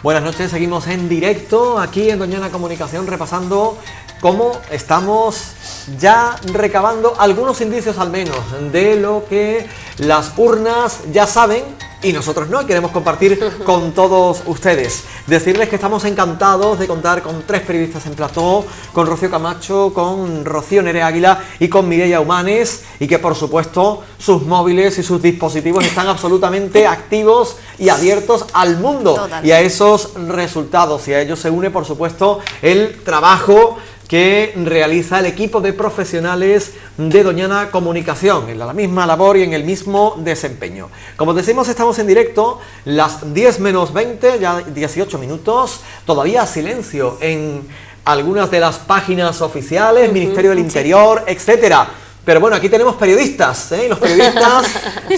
Buenas noches, seguimos en directo aquí en Doñana Comunicación repasando cómo estamos ya recabando algunos indicios al menos de lo que las urnas ya saben y nosotros no, y queremos compartir con todos ustedes. Decirles que estamos encantados de contar con 3 periodistas en plató, con Rocío Camacho, con Rocío Nerea Águila y con Mireia Humanes, y que por supuesto sus móviles y sus dispositivos están absolutamente activos y abiertos al mundo. Totalmente. Y a esos resultados, y a ellos se une por supuesto el trabajo que realiza el equipo de profesionales de Doñana Comunicación, en la misma labor y en el mismo desempeño. Como decimos, estamos en directo, las 10 menos 20, ya 18 minutos, todavía silencio en algunas de las páginas oficiales, Ministerio del Interior, etcétera. Pero bueno, aquí tenemos periodistas, ¿eh? Los periodistas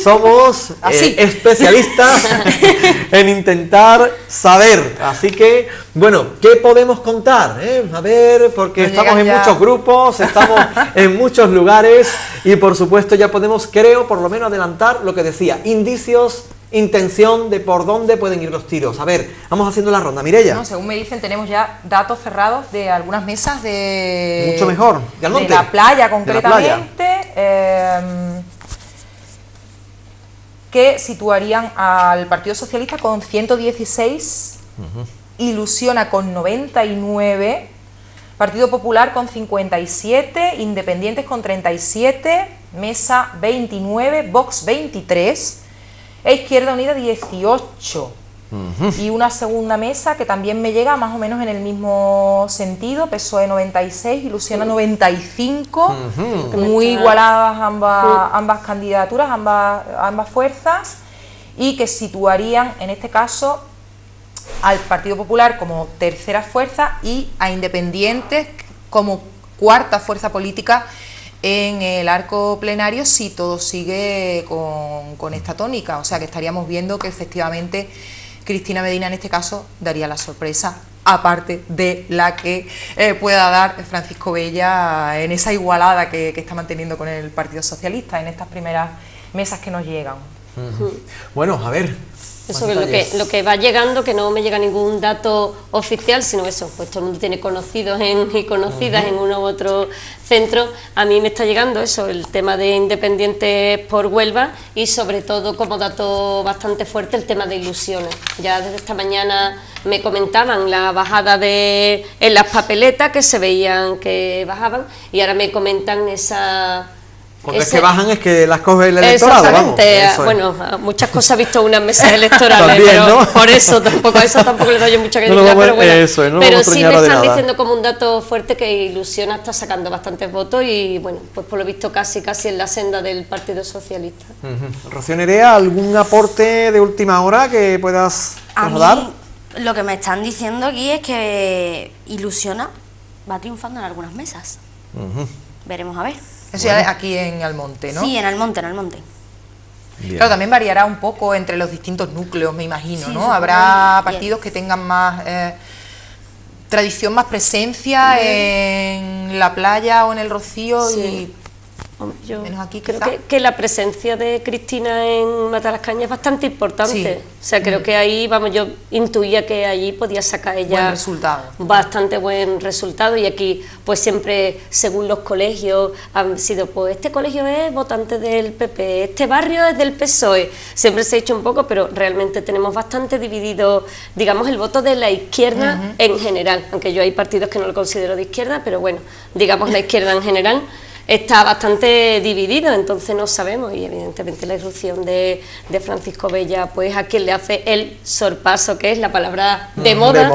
somos especialistas en intentar saber. Así que, bueno, ¿qué podemos contar? A ver, porque estamos en muchos grupos, estamos en muchos lugares y por supuesto ya podemos, creo, por lo menos adelantar lo que decía, indicios, intención de por dónde pueden ir los tiros. A ver, vamos haciendo la ronda. Mireia. No, según me dicen, tenemos ya datos cerrados de algunas mesas de... Mucho mejor, de Almonte. De la playa, concretamente, que situarían al Partido Socialista con 116, Ilusiona con 99, Partido Popular con 57, Independientes con 37, Mesa 29, Vox 23... e Izquierda Unida 18, y una segunda mesa que también me llega más o menos en el mismo sentido, PSOE 96, Ilusiona 95, muy igualadas ambas candidaturas, ambas fuerzas, y que situarían en este caso al Partido Popular como tercera fuerza y a Independientes como cuarta fuerza política en el arco plenario, si todo sigue con esta tónica. O sea que estaríamos viendo que efectivamente Cristina Medina en este caso daría la sorpresa, aparte de la que pueda dar Francisco Bella en esa igualada que está manteniendo con el Partido Socialista en estas primeras mesas que nos llegan. Bueno, a ver. Eso que lo que va llegando, que no me llega ningún dato oficial, sino eso, pues todo el mundo tiene conocidos y conocidas en uno u otro centro. A mí me está llegando eso, el tema de Independientes por Huelva y sobre todo como dato bastante fuerte el tema de Ilusiones. Ya desde esta mañana me comentaban la bajada en las papeletas, que se veían que bajaban, y ahora me comentan esa... Porque es que bajan, es que las coge el electorado. Exactamente, vamos, bueno, muchas cosas he visto en unas mesas electorales, también, pero ¿no? Por eso tampoco le doy mucha crítica, pero bueno, pero sí me están diciendo como un dato fuerte que Ilusiona está sacando bastantes votos y bueno, pues por lo visto casi en la senda del Partido Socialista. Rocío Nerea, ¿algún aporte de última hora que puedas dar? Lo que me están diciendo aquí es que Ilusiona va triunfando en algunas mesas. Veremos a ver. Eso ya aquí en Almonte, ¿no? Sí, en Almonte. Bien. Claro, también variará un poco entre los distintos núcleos, me imagino, ¿no? Habrá partidos que tengan más tradición, más presencia en la playa o en el Rocío y... Yo menos aquí, creo que la presencia de Cristina en Matalascaña es bastante importante. O sea, creo que ahí, yo intuía que allí podía sacar ella bastante buen resultado, y aquí pues siempre, según los colegios, han sido, pues este colegio es votante del PP, este barrio es del PSOE, siempre se ha hecho un poco, pero realmente tenemos bastante dividido, digamos, el voto de la izquierda en general, aunque yo hay partidos que no lo considero de izquierda, pero bueno, digamos la izquierda en general está bastante dividido, entonces no sabemos, y evidentemente la irrupción de Francisco Bella, pues a quien le hace el sorpaso, que es la palabra de moda,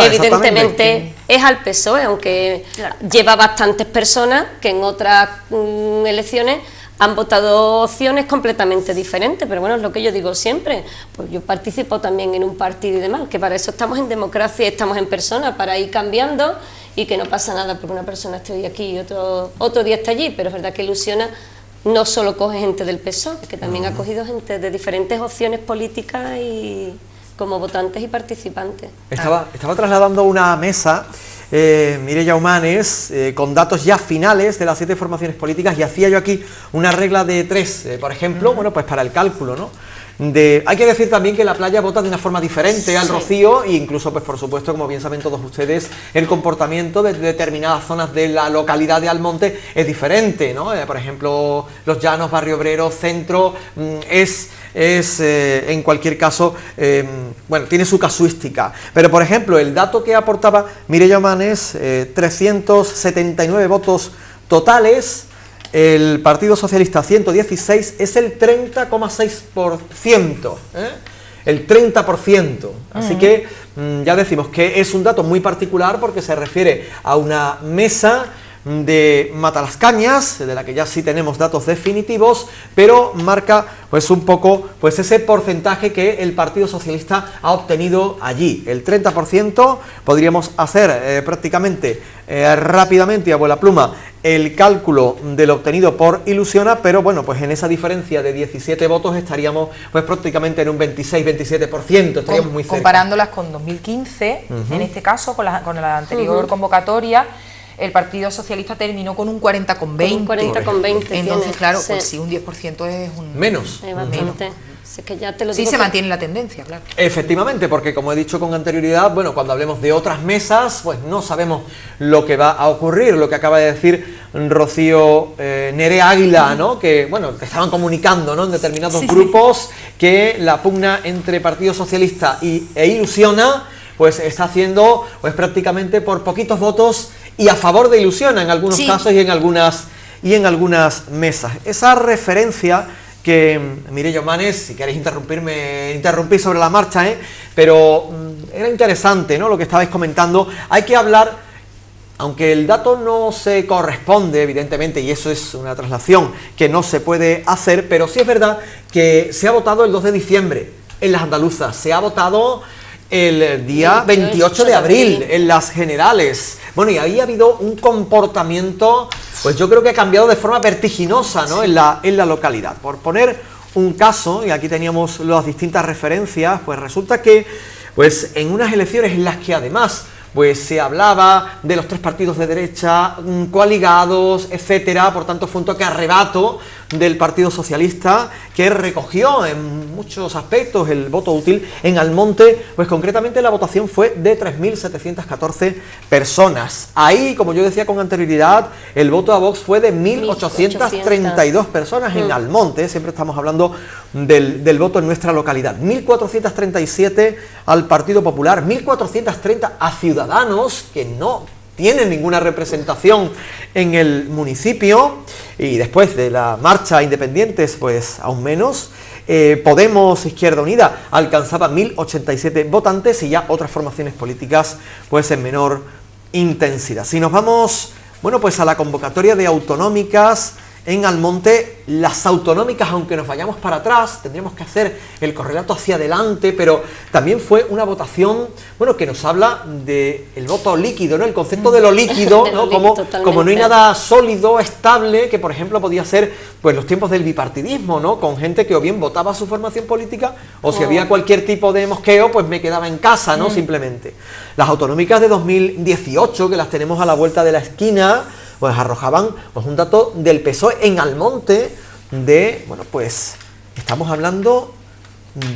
evidentemente es al PSOE, aunque lleva bastantes personas que en otras elecciones han votado opciones completamente diferentes, pero bueno, es lo que yo digo siempre, pues yo participo también en un partido y demás, que para eso estamos en democracia, estamos en persona, para ir cambiando, y que no pasa nada porque una persona esté hoy aquí y otro día está allí, pero es verdad que Ilusiona no solo coge gente del PSOE, que también ha cogido gente de diferentes opciones políticas y como votantes y participantes. Estaba trasladando una mesa Mireia Humanes, con datos ya finales de las 7 formaciones políticas, y hacía yo aquí una regla de 3, por ejemplo, bueno, pues para el cálculo, ¿no? Hay que decir también que la playa vota de una forma diferente al Rocío, e incluso, pues por supuesto, como bien saben todos ustedes, el comportamiento de determinadas zonas de la localidad de Almonte es diferente, ¿no? Por ejemplo, Los Llanos, Barrio Obrero, Centro, en cualquier caso, bueno, tiene su casuística. Pero, por ejemplo, el dato que aportaba Mireia Humanes, 379 votos totales. El Partido Socialista 116, es el 30,6%, el 30%. Así que ya decimos que es un dato muy particular porque se refiere a una mesa de Matalascañas, de la que ya sí tenemos datos definitivos, pero marca pues un poco pues ese porcentaje que el Partido Socialista ha obtenido allí. El 30%, podríamos hacer prácticamente rápidamente y a vuela pluma el cálculo de lo obtenido por Ilusiona, pero bueno, pues en esa diferencia de 17 votos estaríamos pues prácticamente en un 26-27%, estaríamos muy cerca. Comparándolas con 2015, en este caso, con la anterior convocatoria, el Partido Socialista terminó con un 40,20. Un 40,20. Entonces, claro, pues sí, un 10% es un... Menos. Bastante. Es que ya te lo sí, digo se mantiene la tendencia, claro. Efectivamente, porque como he dicho con anterioridad, bueno, cuando hablemos de otras mesas, pues no sabemos lo que va a ocurrir, lo que acaba de decir Rocío Nerea Águila, ¿no? Que, bueno, estaban comunicando, ¿no?, en determinados grupos que la pugna entre Partido Socialista e Ilusiona, pues está haciendo, pues prácticamente por poquitos votos y a favor de Ilusiona en algunos casos y en algunas mesas. Esa referencia que, Mireia Humanes, si queréis interrumpir sobre la marcha, pero era interesante, ¿no?, lo que estabais comentando. Hay que hablar, aunque el dato no se corresponde, evidentemente, y eso es una traslación que no se puede hacer, pero sí es verdad que se ha votado el 2 de diciembre en las andaluzas, se ha votado el día 28 de abril en las generales. Bueno, y ahí ha habido un comportamiento, pues yo creo que ha cambiado de forma vertiginosa, ¿no?, en la localidad. Por poner un caso, y aquí teníamos las distintas referencias, pues resulta que pues en unas elecciones en las que además pues se hablaba de los 3 partidos de derecha coaligados, etcétera, por tanto fue un toque arrebato del Partido Socialista que recogió en muchos aspectos el voto útil. En Almonte, pues concretamente la votación fue de 3.714 personas. Ahí, como yo decía con anterioridad, el voto a Vox fue de 1.832 personas en Almonte. Siempre estamos hablando del voto en nuestra localidad. 1.437 al Partido Popular, 1.430 a Ciudadanos, que no tienen ninguna representación en el municipio, y después de la marcha Independientes, pues aún menos. Podemos, Izquierda Unida, alcanzaba 1.087 votantes, y ya otras formaciones políticas pues en menor intensidad. Si nos vamos, bueno, pues a la convocatoria de autonómicas en Almonte, las autonómicas, aunque nos vayamos para atrás, tendríamos que hacer el correlato hacia adelante, pero también fue una votación, bueno, que nos habla del voto líquido, ¿no?, el concepto de lo líquido, ¿no?, como no hay nada sólido, estable, que por ejemplo podía ser pues los tiempos del bipartidismo, ¿no?, con gente que o bien votaba a su formación política, o si había cualquier tipo de mosqueo, pues me quedaba en casa, ¿no?, simplemente. Las autonómicas de 2018, que las tenemos a la vuelta de la esquina, pues arrojaban pues un dato del PSOE en Almonte de, bueno, pues estamos hablando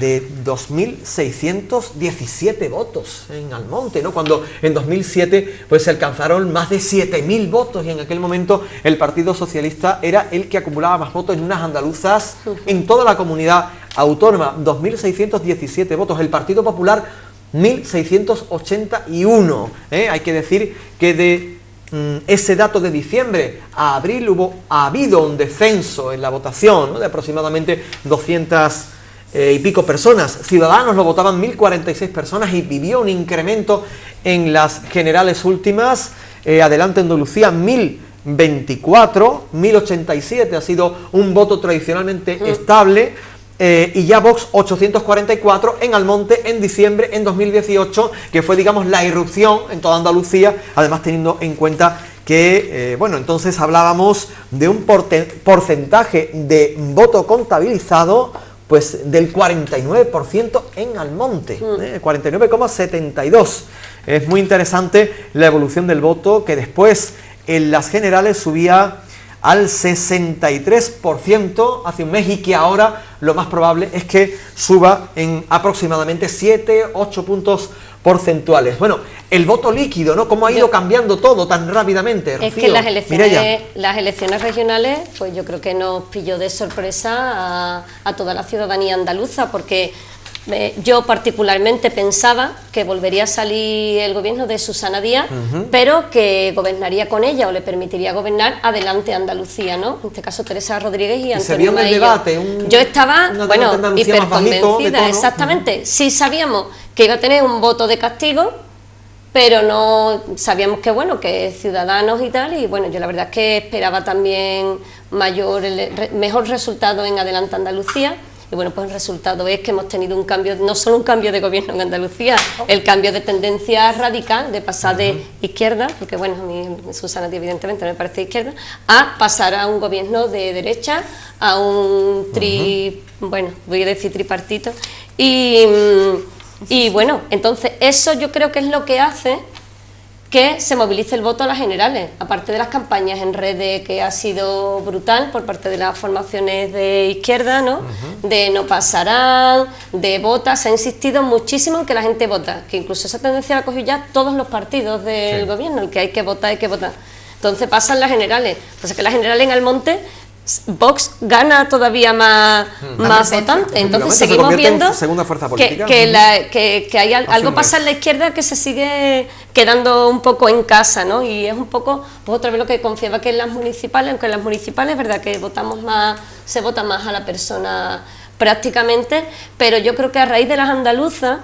de 2.617 votos en Almonte, ¿no?, cuando en 2007 pues se alcanzaron más de 7.000 votos, y en aquel momento el Partido Socialista era el que acumulaba más votos en unas andaluzas en toda la comunidad autónoma. 2.617 votos. El Partido Popular 1.681. Hay que decir que de ese dato de diciembre a abril ha habido un descenso en la votación, ¿no?, de aproximadamente 200 y pico personas. Ciudadanos lo votaban 1.046 personas y vivió un incremento en las generales últimas. Adelante Andalucía 1.024, 1.087 ha sido un voto tradicionalmente estable. Y ya Vox 844 en Almonte en diciembre en 2018, que fue, digamos, la irrupción en toda Andalucía, además teniendo en cuenta que, bueno, entonces hablábamos de un porcentaje de voto contabilizado pues del 49% en Almonte, 49,72%. Es muy interesante la evolución del voto, que después en las generales subía al 63% hace un mes, y que ahora lo más probable es que suba en aproximadamente 7-8 puntos porcentuales. Bueno, el voto líquido, ¿no? ¿Cómo ha ido cambiando todo tan rápidamente, Rocío? Es que las elecciones regionales, pues yo creo que nos pilló de sorpresa a toda la ciudadanía andaluza, porque yo particularmente pensaba que volvería a salir el gobierno de Susana Díaz, pero que gobernaría con ella, o le permitiría gobernar Adelante Andalucía, ¿no? En este caso Teresa Rodríguez y Antonio Maillo. Debate, yo estaba, hiperconvencida, exactamente. Sí sabíamos que iba a tener un voto de castigo, pero no sabíamos que, bueno, que Ciudadanos y tal, y bueno, yo la verdad es que esperaba también mejor resultado en Adelante Andalucía. Y bueno, pues el resultado es que hemos tenido un cambio, no solo un cambio de gobierno en Andalucía, el cambio de tendencia radical, de pasar de izquierda, porque bueno, a mí Susana evidentemente me parece izquierda, a pasar a un gobierno de derecha, a un bueno, voy a decir tripartito, y bueno, entonces eso yo creo que es lo que hace que se movilice el voto a las generales, aparte de las campañas en redes, que ha sido brutal por parte de las formaciones de izquierda, ¿no? De no pasarán, de vota, se ha insistido muchísimo en que la gente vota, que incluso esa tendencia la cogió ya todos los partidos del gobierno, el que hay que votar, hay que votar. Entonces pasan las generales, pues es que las generales en Almonte, Vox gana todavía más votantes, entonces seguimos viendo segunda fuerza política, que hay algo pasa en la izquierda que se sigue quedando un poco en casa, ¿no? Y es un poco, pues otra vez lo que confiaba que en las municipales, aunque en las municipales es verdad que votamos más, se vota más a la persona prácticamente, pero yo creo que a raíz de las andaluzas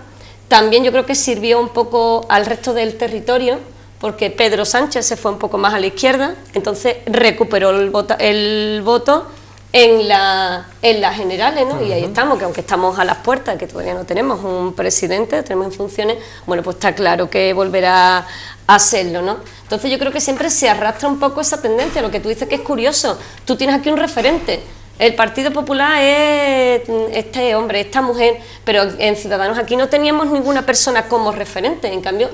también yo creo que sirvió un poco al resto del territorio, porque Pedro Sánchez se fue un poco más a la izquierda, entonces recuperó el voto en las generales, ¿no? Y ahí estamos, que aunque estamos a las puertas, que todavía no tenemos un presidente, tenemos en funciones, bueno, pues está claro que volverá a hacerlo, ¿no? Entonces yo creo que siempre se arrastra un poco esa tendencia, lo que tú dices que es curioso, tú tienes aquí un referente, el Partido Popular es este hombre, esta mujer, pero en Ciudadanos aquí no teníamos ninguna persona como referente, en cambio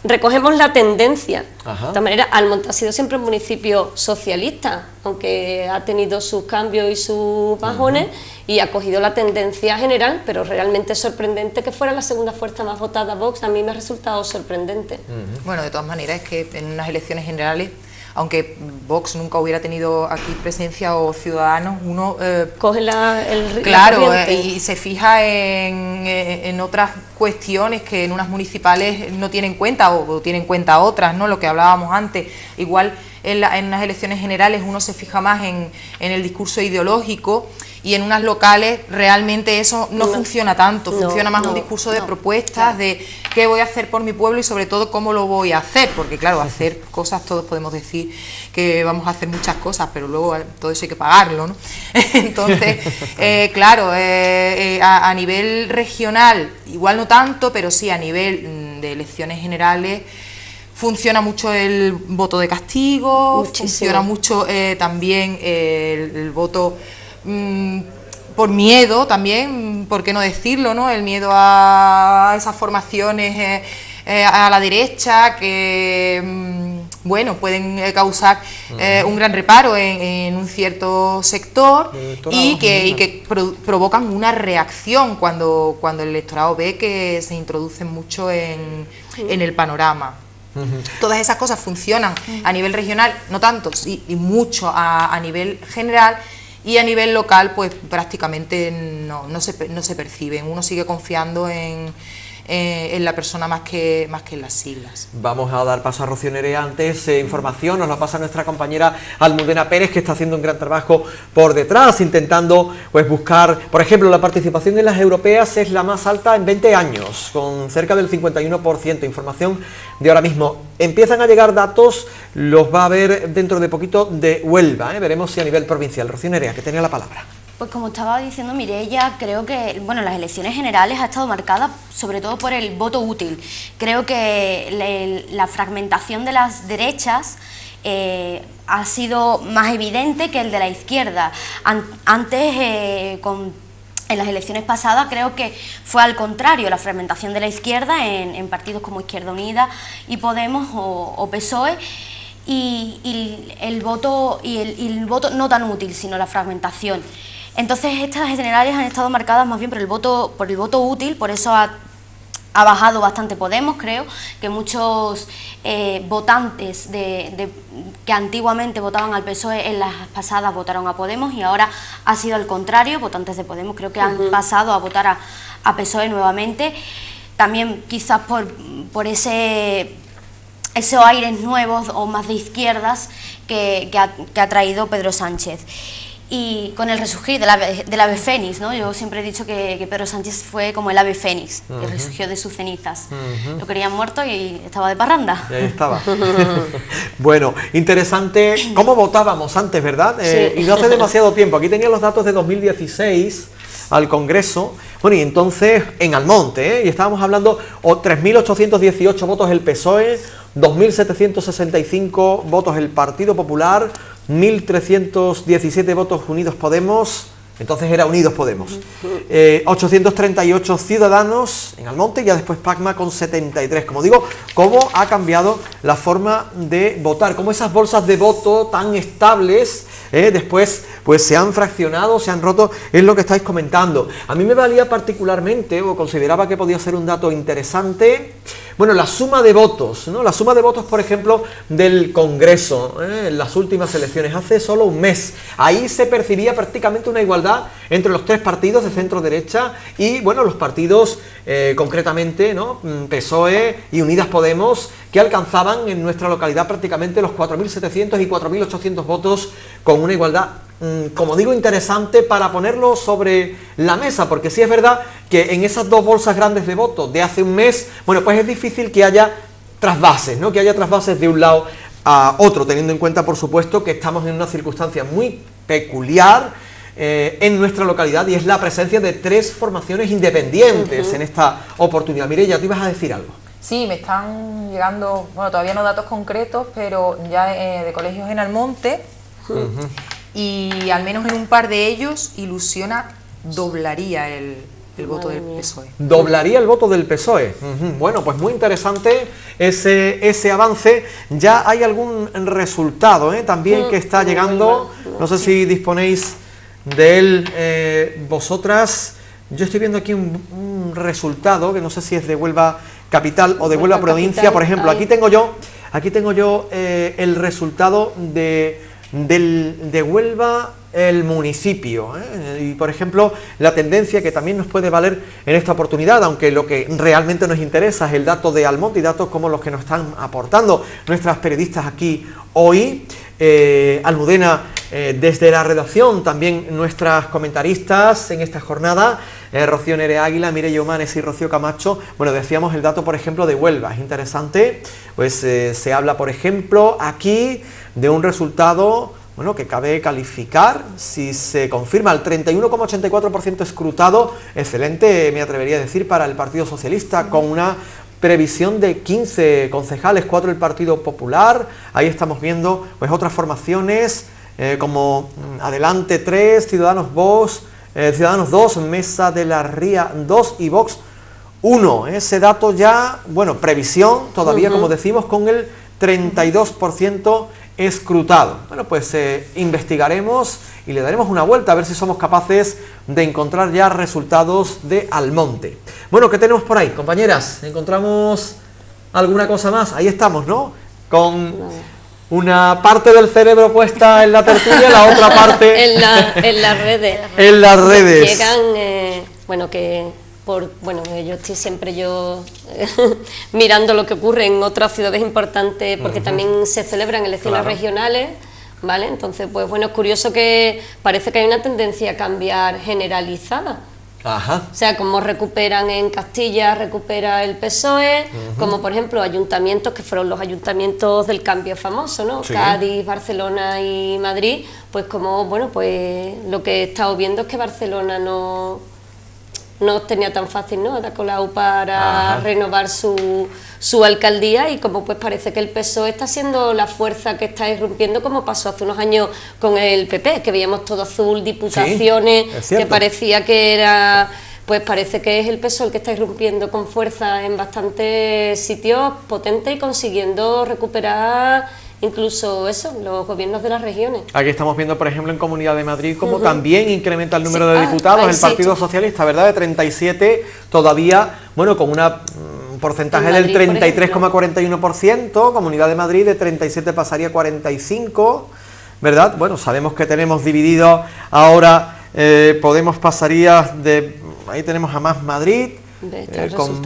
recogemos la tendencia. De todas maneras, Almonte ha sido siempre un municipio socialista, aunque ha tenido sus cambios y sus bajones, y ha cogido la tendencia general, pero realmente es sorprendente que fuera la segunda fuerza más votada Vox. A mí me ha resultado sorprendente. Bueno, de todas maneras, es que en unas elecciones generales, aunque Vox nunca hubiera tenido aquí presencia o Ciudadanos, uno coge claro, y se fija en otras cuestiones que en unas municipales no tienen en cuenta o tienen en cuenta otras, ¿no? Lo que hablábamos antes, igual en unas elecciones generales uno se fija más en el discurso ideológico, y en unas locales realmente eso no funciona tanto, funciona más un discurso de propuestas, de qué voy a hacer por mi pueblo y sobre todo cómo lo voy a hacer, porque claro, hacer cosas, todos podemos decir que vamos a hacer muchas cosas, pero luego todo eso hay que pagarlo, ¿no? Entonces, claro, a nivel regional, igual no tanto, pero sí a nivel de elecciones generales, funciona mucho el voto de castigo, funciona mucho también el voto por miedo también, ¿por qué no decirlo, no? El miedo a esas formaciones a la derecha que, bueno, pueden causar un gran reparo en un cierto sector y que provocan una reacción cuando el electorado ve que se introducen mucho en el panorama. Todas esas cosas funcionan a nivel regional, no tanto, y mucho a nivel general. Y a nivel local, pues prácticamente no se perciben. Uno sigue confiando en la persona más que en las siglas. Vamos a dar paso a Rocío Nerea. Antes, información nos la pasa nuestra compañera Almudena Pérez, que está haciendo un gran trabajo por detrás, intentando pues buscar, por ejemplo, la participación en las europeas es la más alta en 20 años, con cerca del 51%. Información de ahora mismo. Empiezan a llegar datos, los va a ver dentro de poquito, de Huelva, veremos si a nivel provincial. Rocío Nerea, que tenía la palabra. Pues como estaba diciendo Mireia, creo que las elecciones generales ha estado marcada sobre todo por el voto útil. Creo que la fragmentación de las derechas ha sido más evidente que el de la izquierda. Antes, en las elecciones pasadas, creo que fue al contrario, la fragmentación de la izquierda en partidos como Izquierda Unida y Podemos o PSOE, y el voto no tan útil, sino la fragmentación. Entonces estas generales han estado marcadas más bien por el voto útil, por eso ha bajado bastante Podemos. Creo que muchos votantes que antiguamente votaban al PSOE en las pasadas votaron a Podemos, y ahora ha sido al contrario, votantes de Podemos creo que han pasado a votar a PSOE nuevamente, también quizás por esos aires nuevos o más de izquierdas que ha traído Pedro Sánchez. Y con el resurgir del ave fénix, ¿no? Yo siempre he dicho que Pedro Sánchez fue como el ave fénix, que resurgió de sus cenizas. Lo querían muerto y estaba de parranda. Y ahí estaba. Bueno, interesante cómo votábamos antes, ¿verdad? Sí. Y no hace demasiado tiempo. Aquí tenía los datos de 2016 al Congreso. Bueno, y entonces en Almonte, y estábamos hablando 3.818 votos el PSOE, 2.765 votos el Partido Popular, 1.317 votos Unidos Podemos, entonces era Unidos Podemos, 838 Ciudadanos en Almonte, y ya después Pacma con 73. Como digo, cómo ha cambiado la forma de votar, cómo esas bolsas de voto tan estables después pues se han fraccionado, se han roto, es lo que estáis comentando. A mí me valía particularmente, o consideraba que podía ser un dato interesante, bueno, la suma de votos, ¿no? La suma de votos, por ejemplo, del Congreso, en las últimas elecciones, hace solo un mes. Ahí se percibía prácticamente una igualdad entre los tres partidos de centro-derecha y, bueno, los partidos, concretamente, ¿no? PSOE y Unidas Podemos, que alcanzaban en nuestra localidad prácticamente los 4.700 y 4.800 votos, con una igualdad, como digo, interesante para ponerlo sobre la mesa, porque sí es verdad que en esas dos bolsas grandes de votos de hace un mes, bueno, pues es difícil que haya trasvases, ¿no? Que haya trasvases de un lado a otro, teniendo en cuenta, por supuesto, que estamos en una circunstancia muy peculiar en nuestra localidad, y es la presencia de tres formaciones independientes en esta oportunidad. Mireia, ¿tú ibas a decir algo? Sí, me están llegando, bueno, todavía no datos concretos, pero ya de colegios en Almonte, y al menos en un par de ellos Ilusiona doblaría el voto del PSOE. Doblaría el voto del PSOE. Bueno, pues muy interesante ese avance. Ya hay algún resultado también que está llegando. No sé si disponéis de él vosotras. Yo estoy viendo aquí un resultado que no sé si es de Huelva Capital o de Huelva Provincia. Por ejemplo, aquí tengo yo el resultado de Huelva, el municipio, y por ejemplo la tendencia que también nos puede valer en esta oportunidad, aunque lo que realmente nos interesa es el dato de Almonte y datos como los que nos están aportando nuestras periodistas aquí hoy. Almudena, desde la redacción, también nuestras comentaristas en esta jornada, Rocío Nerea Águila, Mireia Humanes y Rocío Camacho. Bueno, decíamos el dato, por ejemplo, de Huelva, es interesante, pues se habla, por ejemplo, aquí de un resultado, bueno, que cabe calificar, si se confirma, el 31,84% escrutado, excelente, me atrevería a decir, para el Partido Socialista, con una previsión de 15 concejales, 4 el Partido Popular. Ahí estamos viendo pues otras formaciones como Adelante 3, Ciudadanos 2, Mesa de la Ría 2 y Vox 1. Ese dato ya, bueno, previsión todavía, como decimos, con el 32% escrutado. Bueno, pues investigaremos y le daremos una vuelta a ver si somos capaces de encontrar ya resultados de Almonte. Bueno, ¿qué tenemos por ahí, compañeras? ¿Encontramos alguna cosa más? Ahí estamos, ¿no? Con una parte del cerebro puesta en la tertulia, la otra parte en las redes. En las redes. Llegan, yo estoy siempre mirando lo que ocurre en otras ciudades importantes, porque también se celebran elecciones regionales, ¿vale? Entonces, pues bueno, es curioso que parece que hay una tendencia a cambiar generalizada. Ajá. O sea, como recuperan en Castilla, recupera el PSOE, como por ejemplo ayuntamientos que fueron los ayuntamientos del cambio famoso, ¿no? Sí. Cádiz, Barcelona y Madrid, pues como, bueno, pues lo que he estado viendo es que Barcelona no no tenía tan fácil, ¿no?, Ada Colau para renovar su alcaldía, y como pues parece que el PSOE está siendo la fuerza que está irrumpiendo, como pasó hace unos años con el PP, que veíamos todo azul, diputaciones, sí, que parecía que era... Pues parece que es el PSOE el que está irrumpiendo con fuerza en bastantes sitios potentes y consiguiendo recuperar incluso eso, los gobiernos de las regiones. Aquí estamos viendo, por ejemplo, en Comunidad de Madrid, cómo también incrementa el número de diputados el Partido Socialista, ¿verdad?, de 37, todavía, bueno, con un porcentaje del 33,41%, Comunidad de Madrid de 37 pasaría a 45, ¿verdad? Bueno, sabemos que tenemos dividido ahora, Podemos pasaría de... Ahí tenemos a Más Madrid, con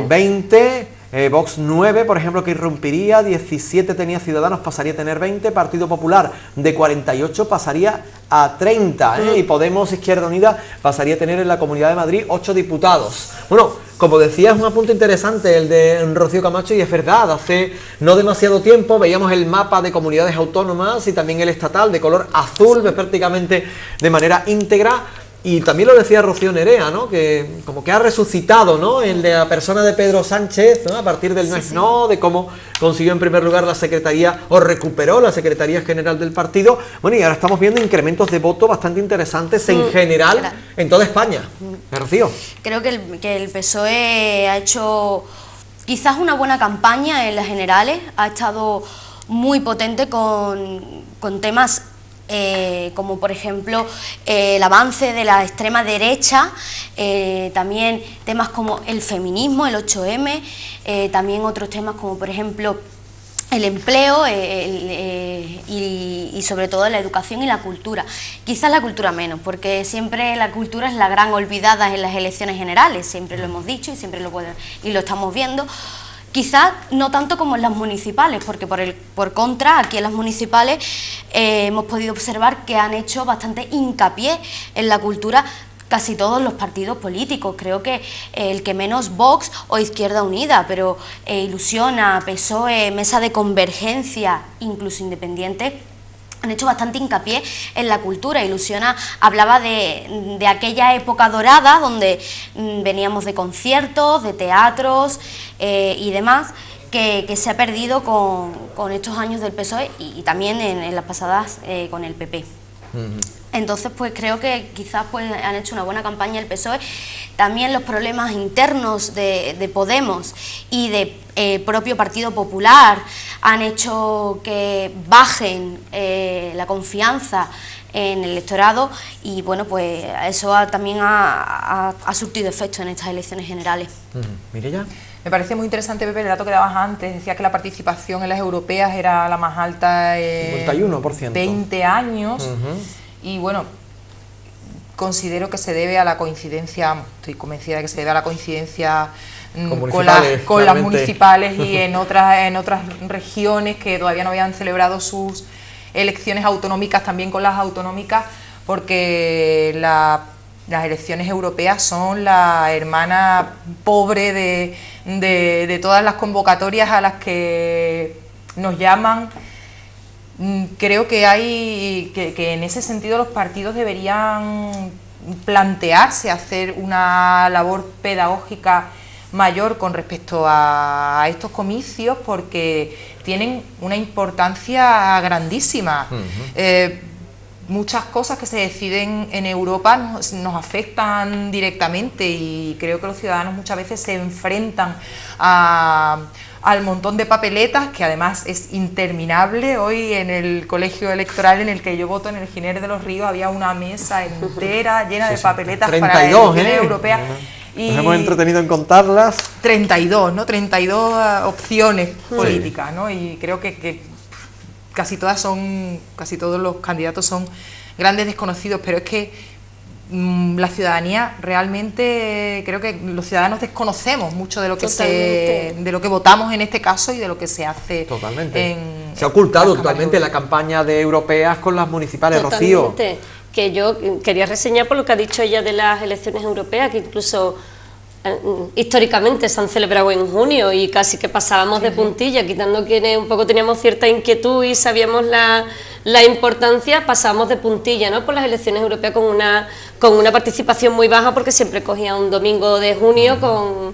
20, Vox 9, por ejemplo, que irrumpiría, 17 tenía Ciudadanos, pasaría a tener 20, Partido Popular de 48 pasaría a 30, y Podemos, Izquierda Unida, pasaría a tener en la Comunidad de Madrid 8 diputados. Bueno, como decía, es un apunte interesante el de Rocío Camacho, y es verdad, hace no demasiado tiempo veíamos el mapa de comunidades autónomas y también el estatal de color azul, prácticamente de manera íntegra. Y también lo decía Rocío Nerea, ¿no?, que como que ha resucitado, ¿no?, en la persona de Pedro Sánchez, ¿no?, a partir del no, de cómo consiguió en primer lugar la Secretaría, o recuperó la Secretaría General del partido. Bueno, y ahora estamos viendo incrementos de voto bastante interesantes en general en toda España. Rocío. Creo que el PSOE ha hecho quizás una buena campaña en las generales, ha estado muy potente con temas como por ejemplo el avance de la extrema derecha, también temas como el feminismo, el 8M, también otros temas como por ejemplo el empleo y sobre todo la educación y la cultura. Quizás la cultura menos, porque siempre la cultura es la gran olvidada en las elecciones generales, siempre lo hemos dicho y siempre lo estamos viendo. Quizás no tanto como en las municipales, porque por contra, aquí en las municipales hemos podido observar que han hecho bastante hincapié en la cultura casi todos los partidos políticos. Creo que el que menos, Vox o Izquierda Unida, pero Ilusiona, PSOE, Mesa de Convergencia, incluso Independientes, han hecho bastante hincapié en la cultura. Ilusiona hablaba de aquella época dorada donde veníamos de conciertos, de teatros y demás, que se ha perdido con estos años del PSOE y también en las pasadas con el PP. Entonces, pues creo que quizás pues han hecho una buena campaña el PSOE. También los problemas internos de Podemos y de propio Partido Popular han hecho que bajen la confianza en el electorado, y bueno, pues eso también ha surtido efecto en estas elecciones generales. Mireia. Me parece muy interesante, Pepe, el dato que dabas antes. Decía que la participación en las europeas era la más alta en 51%. 20 años. Y bueno, considero que se debe a la coincidencia, estoy convencida de que se debe a la coincidencia con las municipales y en otras regiones que todavía no habían celebrado sus elecciones autonómicas, también con las autonómicas, porque las elecciones europeas son la hermana pobre de todas las convocatorias a las que nos llaman. Creo que que en ese sentido los partidos deberían plantearse hacer una labor pedagógica mayor con respecto a estos comicios, porque tienen una importancia grandísima. Muchas cosas que se deciden en Europa nos afectan directamente, y creo que los ciudadanos muchas veces se enfrentan al montón de papeletas, que además es interminable. Hoy en el colegio electoral en el que yo voto, en el Giner de los Ríos, había una mesa entera llena de papeletas 32, para la elección europea. Y nos hemos entretenido en contarlas. 32, ¿no? 32 opciones políticas, ¿no? Y creo que casi todos los candidatos son grandes desconocidos, pero es que la ciudadanía realmente, creo que los ciudadanos desconocemos mucho de lo que de lo que votamos en este caso y de lo que se hace. Totalmente. Se ha ocultado totalmente la campaña de europeas con las municipales. Rocío. Que yo quería reseñar por lo que ha dicho ella de las elecciones europeas, que incluso históricamente se han celebrado en junio y casi que pasábamos de puntilla, quitando quienes un poco teníamos cierta inquietud y sabíamos la la importancia, pasamos de puntilla, ¿no?, por las elecciones europeas con una participación muy baja, porque siempre cogía un domingo de junio con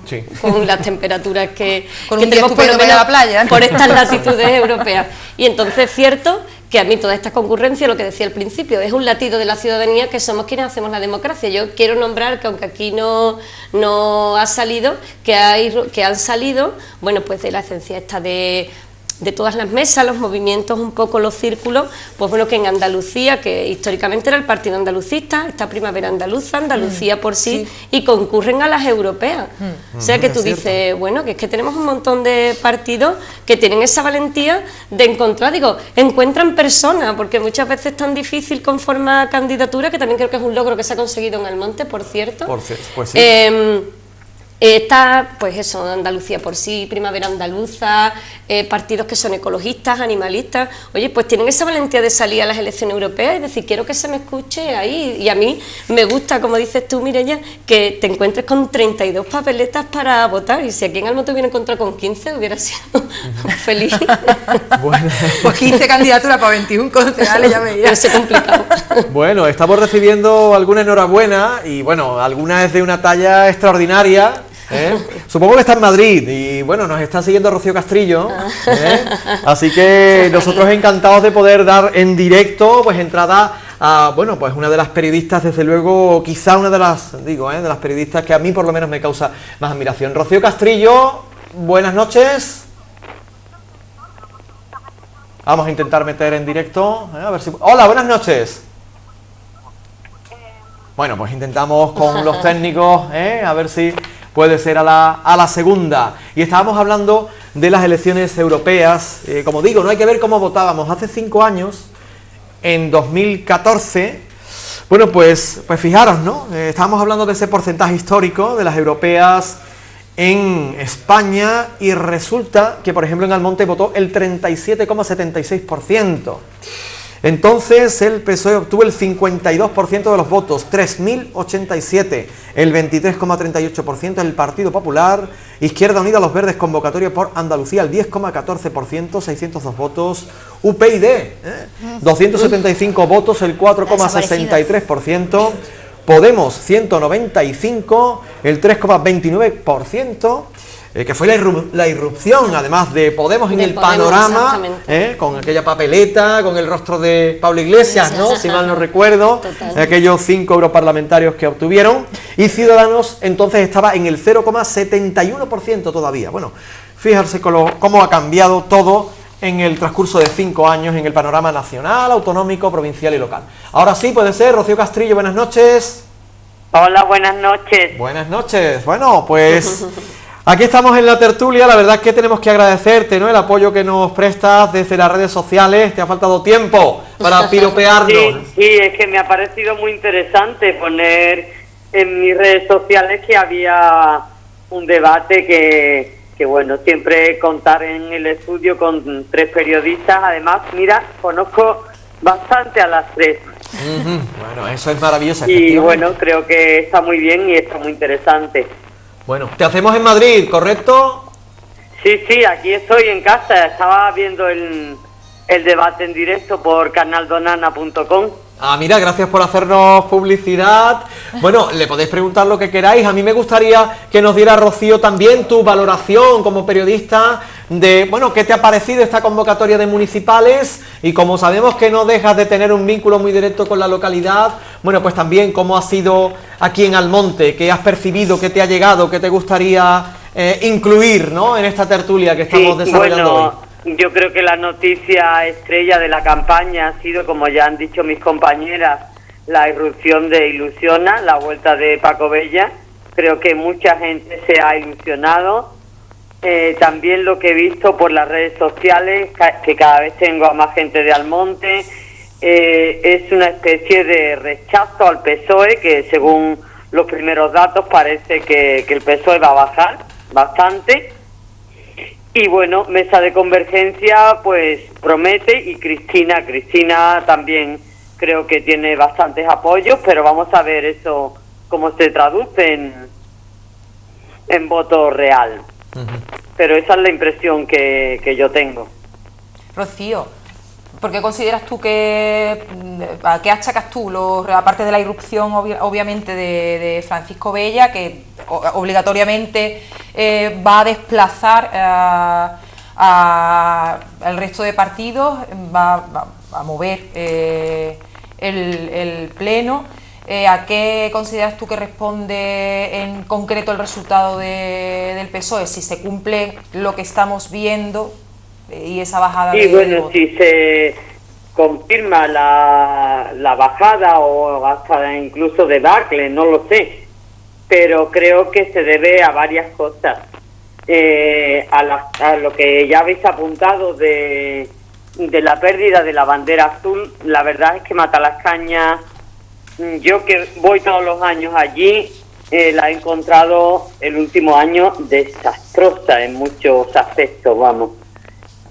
las temperaturas que tenemos por lo menos la playa, ¿no?, por estas latitudes europeas. Y entonces es cierto que a mí toda esta concurrencia, lo que decía al principio, es un latido de la ciudadanía, que somos quienes hacemos la democracia. Yo quiero nombrar que, aunque aquí no ha salido, que han salido, bueno, pues de la esencia esta de todas las mesas, los movimientos, un poco los círculos, pues bueno, que en Andalucía, que históricamente era el partido andalucista, esta Primavera Andaluza, Andalucía por sí, y concurren a las europeas. O sea que tú dices, bueno, que es que tenemos un montón de partidos que tienen esa valentía de encontrar, encuentran personas, porque muchas veces es tan difícil conformar candidatura, que también creo que es un logro que se ha conseguido en Almonte, por cierto. Pues sí. Está, pues eso, Andalucía por sí, Primavera Andaluza, partidos que son ecologistas, animalistas, oye, pues tienen esa valentía de salir a las elecciones europeas y decir, quiero que se me escuche ahí. Y a mí me gusta, como dices tú, Mireia, que te encuentres con 32 papeletas para votar, y si aquí en Almonte hubiera encontrado con 15, hubiera sido feliz. Bueno. Pues 15 candidaturas para 21 concejales, ya veía. Pero es complicado. Bueno, estamos recibiendo alguna enhorabuena, y bueno, alguna es de una talla extraordinaria. Supongo que está en Madrid, y bueno, nos está siguiendo Rocío Castrillo, así que nosotros encantados de poder dar en directo pues entrada a, bueno, pues una de las periodistas, desde luego, quizá una de las, de las periodistas que a mí por lo menos me causa más admiración. Rocío Castrillo, buenas noches. Vamos a intentar meter en directo, a ver si... Hola, buenas noches. Bueno, pues intentamos con los técnicos, a ver si puede ser a la segunda. Y estábamos hablando de las elecciones europeas. Como digo, no hay que ver cómo votábamos hace 5 años, en 2014. Bueno, pues fijaros, ¿no? Estábamos hablando de ese porcentaje histórico de las europeas en España, y resulta que, por ejemplo, en Almonte votó el 37,76%. Entonces el PSOE obtuvo el 52% de los votos, 3.087, el 23,38% el Partido Popular, Izquierda Unida, Los Verdes, Convocatoria por Andalucía, el 10,14%, 602 votos, UPyD, 275 votos, el 4,63%, Podemos, 195, el 3,29%, que fue la irrupción, además de Podemos en el panorama, con aquella papeleta, con el rostro de Pablo Iglesias, ¿no?, si mal no recuerdo, aquellos 5 europarlamentarios que obtuvieron, y Ciudadanos entonces estaba en el 0,71% todavía. Bueno, fíjense cómo ha cambiado todo en el transcurso de 5 años en el panorama nacional, autonómico, provincial y local. Ahora sí, puede ser. Rocío Castrillo, buenas noches. Hola, buenas noches. Buenas noches. Bueno, pues aquí estamos en la tertulia. La verdad es que tenemos que agradecerte, ¿no?, el apoyo que nos prestas desde las redes sociales. Te ha faltado tiempo para piropearnos. Sí, es que me ha parecido muy interesante poner en mis redes sociales que había un debate que bueno, siempre contar en el estudio con 3 periodistas. Además, mira, conozco bastante a las 3. Bueno, eso es maravilloso. Y bueno, creo que está muy bien y está muy interesante. Bueno, te hacemos en Madrid, ¿correcto? Sí, aquí estoy en casa. Estaba viendo el debate en directo por canaldonana.com. Ah, mira, gracias por hacernos publicidad. Bueno, le podéis preguntar lo que queráis. A mí me gustaría que nos diera, Rocío, también tu valoración como periodista de, bueno, qué te ha parecido esta convocatoria de municipales, y como sabemos que no dejas de tener un vínculo muy directo con la localidad, bueno, pues también cómo ha sido aquí en Almonte, qué has percibido, qué te ha llegado, qué te gustaría incluir, ¿no?, en esta tertulia que estamos desarrollando hoy. Yo creo que la noticia estrella de la campaña ha sido, como ya han dicho mis compañeras, la irrupción de Ilusiona, la vuelta de Paco Bella. Creo que mucha gente se ha ilusionado. También lo que he visto por las redes sociales, que cada vez tengo a más gente de Almonte, es una especie de rechazo al PSOE, que según los primeros datos parece que el PSOE va a bajar bastante. Y bueno, Mesa de Convergencia pues promete, y Cristina también creo que tiene bastantes apoyos, pero vamos a ver eso cómo se traduce en voto real. Pero esa es la impresión que yo tengo. Rocío, ¿Por qué consideras tú que, a qué achacas tú, aparte de la irrupción obviamente de Francisco Bella, que obligatoriamente va a desplazar al resto de partidos, va a mover el pleno? ¿A qué consideras tú que responde en concreto el resultado del PSOE? Si se cumple lo que estamos viendo y esa bajada de votos. Si se confirma la bajada o hasta incluso de Barclay, no lo sé, pero creo que se debe a varias cosas. A lo que ya habéis apuntado de la pérdida de la bandera azul, la verdad es que Matalascañas, yo que voy todos los años allí, la he encontrado el último año desastrosa en muchos aspectos, vamos.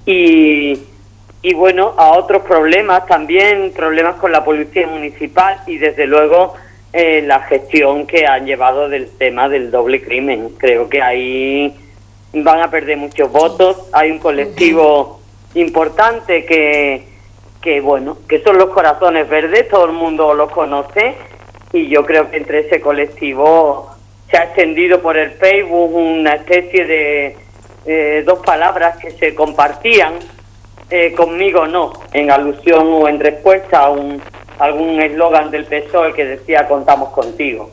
Y bueno, a otros problemas también, problemas con la policía municipal y desde luego la gestión que han llevado del tema del doble crimen. Creo que ahí van a perder muchos votos. Hay un colectivo importante que bueno, que son los Corazones Verdes, todo el mundo los conoce, y yo creo que entre ese colectivo se ha extendido por el Facebook una especie de dos palabras que se compartían, conmigo no, en alusión o en respuesta a algún eslogan del PSOE que decía contamos contigo.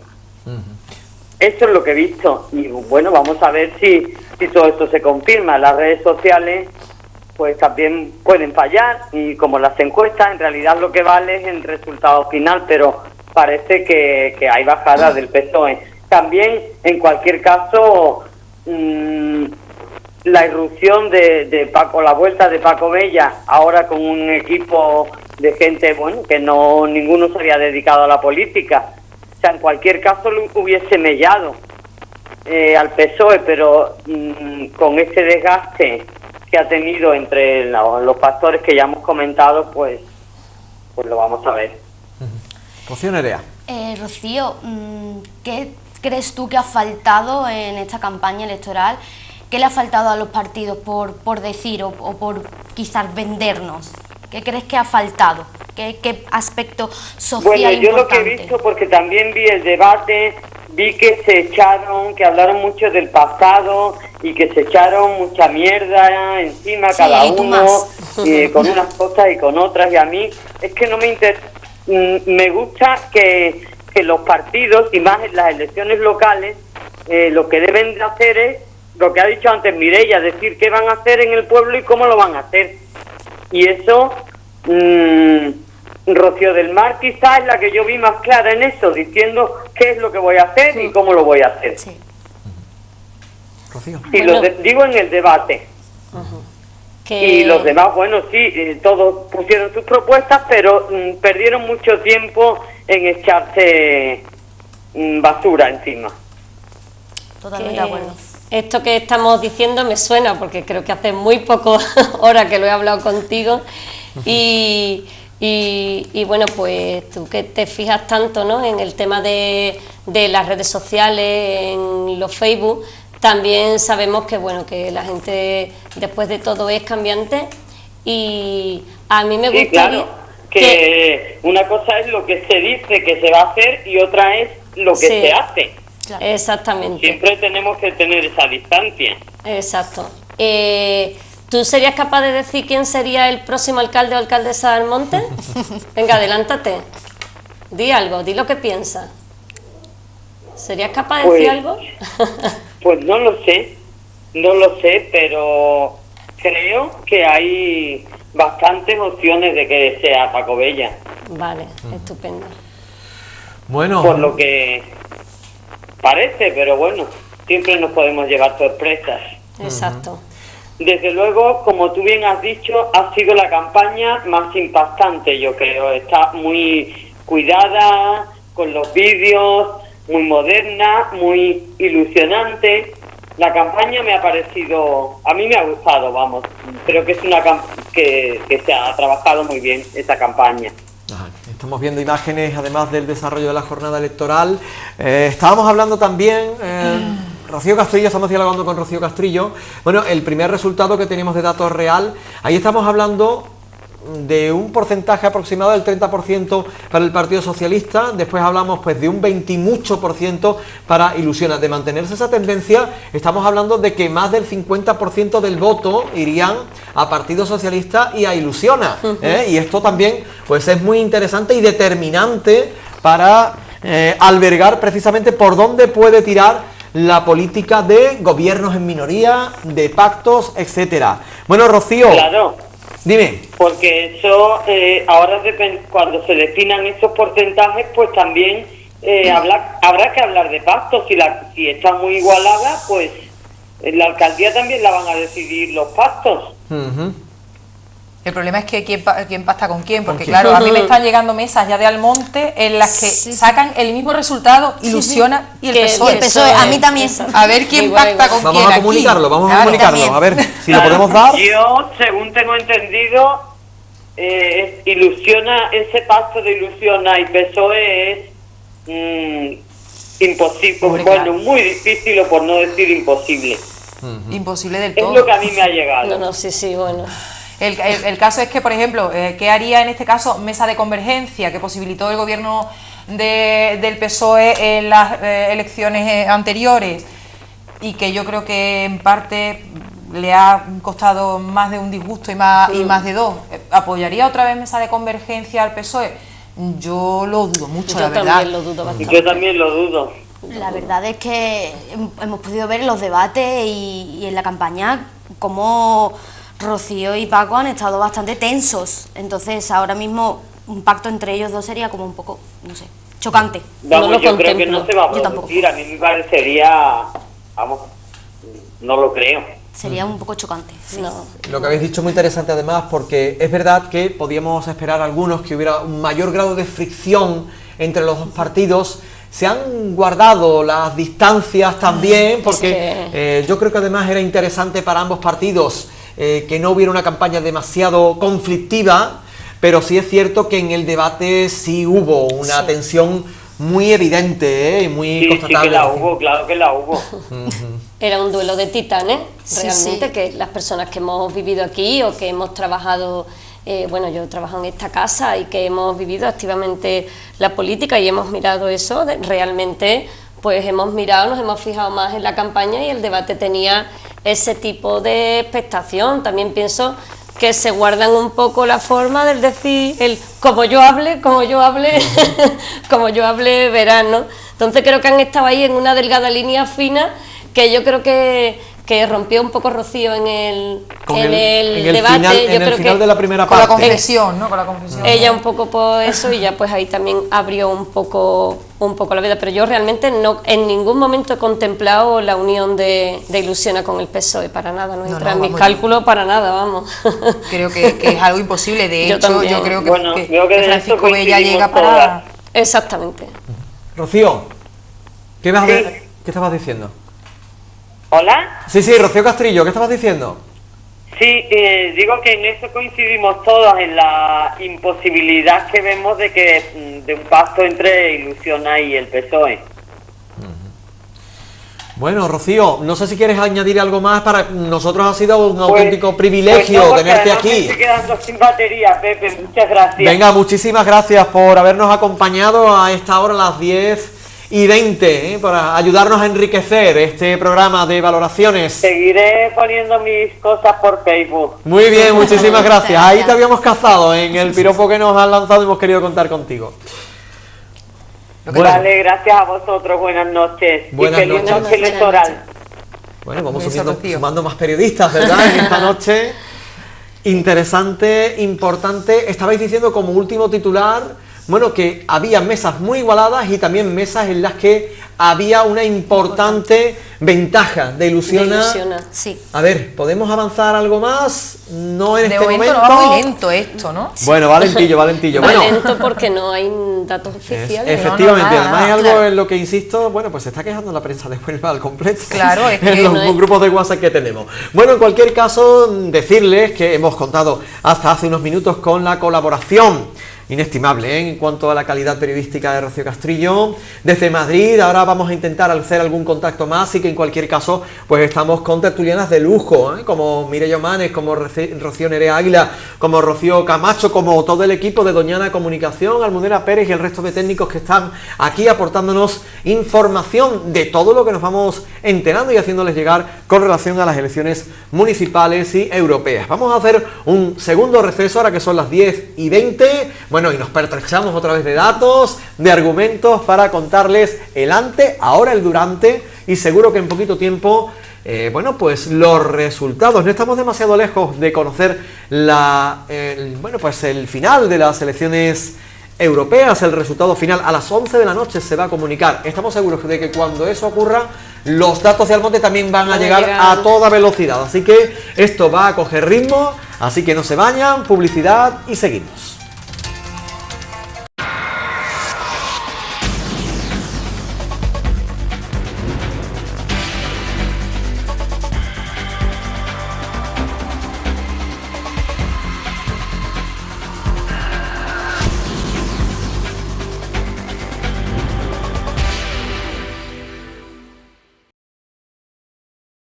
Eso es lo que he visto, y bueno, vamos a ver si todo esto se confirma. Las redes sociales pues también pueden fallar, y como las encuestas, en realidad lo que vale es el resultado final, pero parece que hay bajada del PSOE. También, en cualquier caso, la irrupción de Paco, la vuelta de Paco Bella, ahora con un equipo de gente, bueno, que ninguno se había dedicado a la política. O sea, en cualquier caso lo hubiese mellado al PSOE, pero con ese desgaste que ha tenido entre los factores que ya hemos comentado, pues lo vamos a ver. Rocío Nerea. Rocío, ¿qué crees tú que ha faltado en esta campaña electoral? ¿Qué le ha faltado a los partidos por decir o por quizás vendernos? ¿Qué crees que ha faltado? ¿Qué aspecto social importante? Bueno, yo lo que he visto, porque también vi el debate, vi que que hablaron mucho del pasado y que se echaron mucha mierda encima, sí, cada uno, con unas cosas y con otras, y a mí es que no me interesa. Me gusta que los partidos, y más en las elecciones locales, lo que deben de hacer es lo que ha dicho antes Mireia, decir qué van a hacer en el pueblo y cómo lo van a hacer. Y eso, Rocío del Mar quizás es la que yo vi más clara en eso, diciendo qué es lo que voy a hacer y cómo lo voy a hacer. Sí. Rocío. Y bueno, digo en el debate. Y los demás, bueno, sí, todos pusieron sus propuestas, pero perdieron mucho tiempo en echarse basura encima. Totalmente de acuerdo. Esto que estamos diciendo me suena, porque creo que hace muy poco horas que lo he hablado contigo, y bueno, pues tú que te fijas tanto, ¿no?, en el tema de las redes sociales, en los Facebook, también sabemos que bueno, que la gente después de todo es cambiante, y a mí me gustaría... Sí, claro, que una cosa es lo que se dice que se va a hacer y otra es lo que se hace. Claro. Exactamente. Siempre tenemos que tener esa distancia. Exacto. ¿Tú serías capaz de decir quién sería el próximo alcalde o alcaldesa del Monte? Venga, adelántate. Di algo, di lo que piensas. ¿Serías capaz de decir algo? Pues no lo sé, pero creo que hay bastantes opciones de que sea Paco Bella. Vale, estupendo. Bueno. Por lo que parece, pero bueno, siempre nos podemos llevar sorpresas. Exacto. Desde luego, como tú bien has dicho, ha sido la campaña más impactante, yo creo. Está muy cuidada, con los vídeos, muy moderna, muy ilusionante. La campaña me ha parecido, a mí me ha gustado, vamos. Creo que es una que se ha trabajado muy bien esa campaña. Estamos viendo imágenes, además del desarrollo de la jornada electoral. Estábamos hablando también, Rocío Castrillo, estamos dialogando con Rocío Castrillo. Bueno, el primer resultado que tenemos de datos real, ahí estamos hablando de un porcentaje aproximado del 30% para el Partido Socialista, después hablamos pues de un 20 y mucho por ciento para Ilusiona. De mantenerse esa tendencia, estamos hablando de que más del 50% del voto irían a Partido Socialista y a Ilusiona, y esto también pues es muy interesante y determinante para albergar precisamente por dónde puede tirar la política de gobiernos en minoría, de pactos, etcétera. Bueno, Rocío, claro, dime. Porque eso, ahora cuando se definan esos porcentajes, pues también habrá que hablar de pactos. Si está muy igualada, pues en la alcaldía también la van a decidir los pactos. El problema es que quién pacta con quién, porque claro, a mí me están llegando mesas ya de Almonte en las que sacan el mismo resultado, Ilusiona y el PSOE. Y el PSOE, a mí también. A ver quién pacta con quién. Vamos a comunicarlo, También. a ver si lo podemos dar. Yo, según tengo entendido, Ilusiona, ese pacto de Ilusiona y PSOE es imposible, bueno, muy difícil, o por no decir imposible. Imposible del Es todo. lo que a mí me ha llegado. No, sí, bueno. El caso es que, por ejemplo, ¿qué haría en este caso Mesa de Convergencia, que posibilitó el gobierno del PSOE en las elecciones anteriores y que yo creo que en parte le ha costado más de un disgusto y más de dos? ¿Apoyaría otra vez Mesa de Convergencia al PSOE? Yo lo dudo mucho, la verdad. Yo también lo dudo bastante. Yo también lo dudo. La verdad es que hemos podido ver en los debates y en la campaña cómo Rocío y Paco han estado bastante tensos. Entonces ahora mismo un pacto entre ellos dos sería como un poco, no sé, chocante. Vamos, No yo lo creo que contemplo. no se va a Yo tampoco. producir. A mí me parecería, vamos, no lo creo. Sería un poco chocante. Sí. No. Lo que habéis dicho es muy interesante además, porque es verdad que podíamos esperar algunos que hubiera un mayor grado de fricción entre los dos partidos. Se han guardado las distancias también, porque yo creo que además era interesante para ambos partidos que no hubiera una campaña demasiado conflictiva, pero sí es cierto que en el debate sí hubo una tensión muy evidente, muy constatable. Sí que la hubo, claro que la hubo. Era un duelo de titanes, Sí, realmente, sí. que las personas que hemos vivido aquí o que hemos trabajado, bueno, yo trabajo en esta casa y que hemos vivido activamente la política y hemos mirado eso, realmente pues hemos mirado, nos hemos fijado más en la campaña y el debate tenía ese tipo de expectación. También pienso que se guardan un poco la forma del decir el como yo hable, como yo hable verán, ¿no? Entonces creo que han estado ahí en una delgada línea fina que yo creo que rompió un poco Rocío en el debate. En el final de la primera Con parte. la confesión, ¿no? Con la confesión. Ella un poco por eso y ya pues ahí también abrió un poco la vida, pero yo realmente no en ningún momento he contemplado la unión de Ilusiona con el PSOE, para nada, no entra en mis cálculos para nada, vamos. Creo que es algo imposible, de Yo hecho también. yo creo que, Bueno, que creo que de Francisco esto Bella coincidimos llega para... todas. Exactamente. Rocío, ¿qué Sí. estabas diciendo? ¿Hola? Sí, Rocío Castrillo, ¿qué estabas diciendo? Sí, digo que en eso coincidimos todos, en la imposibilidad que vemos de un pacto entre Ilusiona y el PSOE. Bueno, Rocío, no sé si quieres añadir algo más. Para nosotros ha sido un Pues- auténtico privilegio pues no, porque tenerte además me aquí. estoy quedando sin batería, Pepe, muchas gracias. Venga, muchísimas gracias por habernos acompañado a esta hora, a las 10:20, para ayudarnos a enriquecer este programa de valoraciones. Seguiré poniendo mis cosas por Facebook. Muy bien, muchísimas gracias. Ahí Gracias. te habíamos cazado en el piropo que nos han lanzado y hemos querido contar contigo. Bueno, Vale, gracias a vosotros, buenas noches. Buenas y feliz noches. noche electoral. bueno, vamos Eso, Rocío. sumando más periodistas, ¿verdad? En esta noche. Interesante, importante. Estabais diciendo como último titular, bueno, que había mesas muy igualadas y también mesas en las que había una importante ventaja de Ilusiona. Sí. A ver, ¿podemos avanzar algo más? No en De este momento momento. no va muy lento esto, ¿no? Bueno, valentillo. Bueno, Lento porque no hay datos oficiales. efectivamente, nada, además hay algo claro. en lo que insisto, bueno, pues se está quejando la prensa de Huelva al completo. Claro, es que en los no es- grupos de WhatsApp que tenemos. Bueno, en cualquier caso, decirles que hemos contado hasta hace unos minutos con la colaboración inestimable en cuanto a la calidad periodística de Rocío Castrillo. Desde Madrid, ahora vamos a intentar hacer algún contacto más y que en cualquier caso, pues estamos con tertulianas de lujo, como Mireia Omanes, como Rocío Nerea Águila, como Rocío Camacho, como todo el equipo de Doñana Comunicación, Almudena Pérez y el resto de técnicos que están aquí aportándonos información de todo lo que nos vamos enterando y haciéndoles llegar con relación a las elecciones municipales y europeas. Vamos a hacer un segundo receso ahora que son las 10:20, bueno, y nos pertrechamos otra vez de datos, de argumentos para contarles el ante, ahora el durante y seguro que en poquito tiempo, bueno, pues los resultados. No estamos demasiado lejos de conocer el final de las elecciones europeas. El resultado final a las 11 de la noche se va a comunicar. Estamos seguros de que cuando eso ocurra, los datos de Almonte también van a llegar a toda velocidad. Así que esto va a coger ritmo, así que no se vayan, publicidad y seguimos.